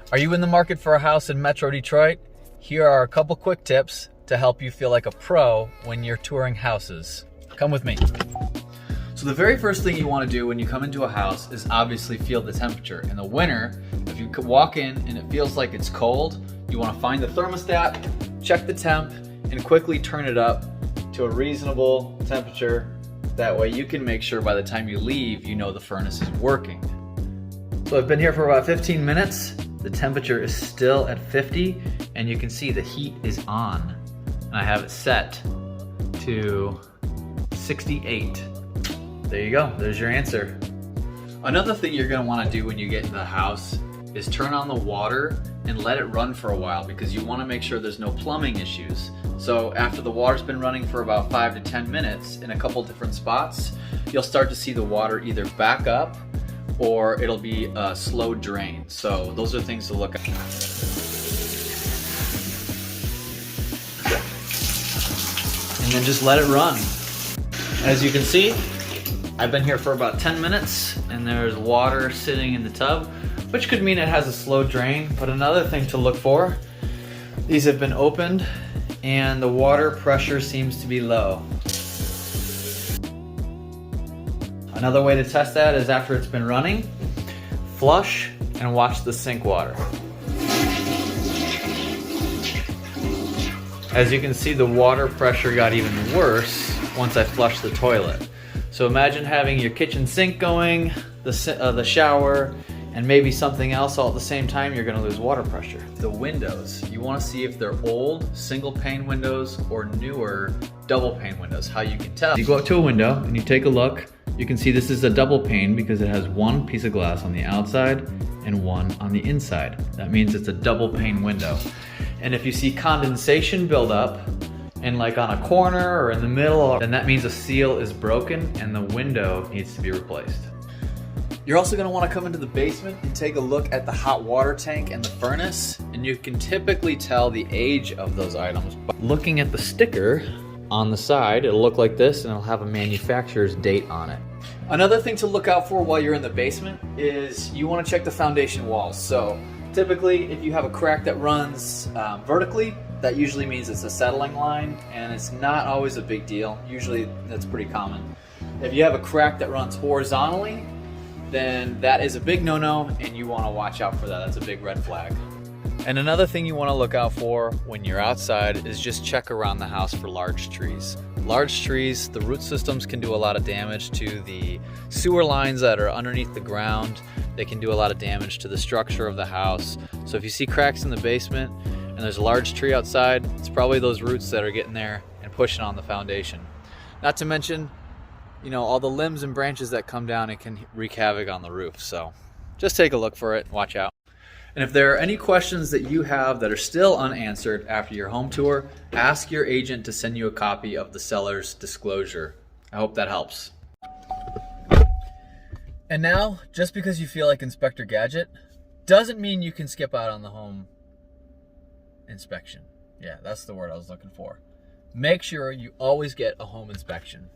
Are you in the market for a house in Metro Detroit? Here are a couple quick tips to help you feel like a pro when you're touring houses. Come with me. So the very first thing you want to do when you come into a house is obviously feel the temperature. In the winter, if you walk in and it feels like it's cold, you want to find the thermostat, check the temp, and quickly turn it up to a reasonable temperature. That way you can make sure by the time you leave, you know the furnace is working. So I've been here for about 15 minutes. The temperature is still at 50, and you can see the heat is on. And I have it set to 68. There you go, there's your answer. Another thing you're gonna wanna do when you get into the house is turn on the water and let it run for a while, because you wanna make sure there's no plumbing issues. So after the water's been running for about 5 to 10 minutes in a couple different spots, you'll start to see the water either back up or it'll be a slow drain. So those are things to look at. And then just let it run. As you can see, I've been here for about 10 minutes and there's water sitting in the tub, which could mean it has a slow drain. But another thing to look for, these have been opened and the water pressure seems to be low. Another way to test that is after it's been running, flush and watch the sink water. As you can see, the water pressure got even worse once I flushed the toilet. So imagine having your kitchen sink going, the shower, and maybe something else all at the same time, you're gonna lose water pressure. The windows, you wanna see if they're old single pane windows or newer double pane windows. How you can tell. You go up to a window and you take a look. You can see this is a double pane because it has one piece of glass on the outside and one on the inside. That means it's a double pane window. And if you see condensation build up and like on a corner or in the middle, then that means a seal is broken and the window needs to be replaced. You're also gonna wanna come into the basement and take a look at the hot water tank and the furnace, and you can typically tell the age of those items by looking at the sticker on the side. It'll look like this and it'll have a manufacturer's date on it. Another thing to look out for while you're in the basement is you wanna check the foundation walls. So typically, if you have a crack that runs vertically, that usually means it's a settling line, and it's not always a big deal. Usually that's pretty common. If you have a crack that runs horizontally, then that is a big no-no and you wanna watch out for that. That's a big red flag. And another thing you wanna look out for when you're outside is just check around the house for large trees. Large trees, the root systems can do a lot of damage to the sewer lines that are underneath the ground. They can do a lot of damage to the structure of the house. So if you see cracks in the basement and there's a large tree outside, it's probably those roots that are getting there and pushing on the foundation. Not to mention, you know, all the limbs and branches that come down and can wreak havoc on the roof. So just take a look for it, watch out. And if there are any questions that you have that are still unanswered after your home tour, ask your agent to send you a copy of the seller's disclosure. I hope that helps. And now, just because you feel like Inspector Gadget, doesn't mean you can skip out on the home inspection. Yeah, that's the word I was looking for. Make sure you always get a home inspection.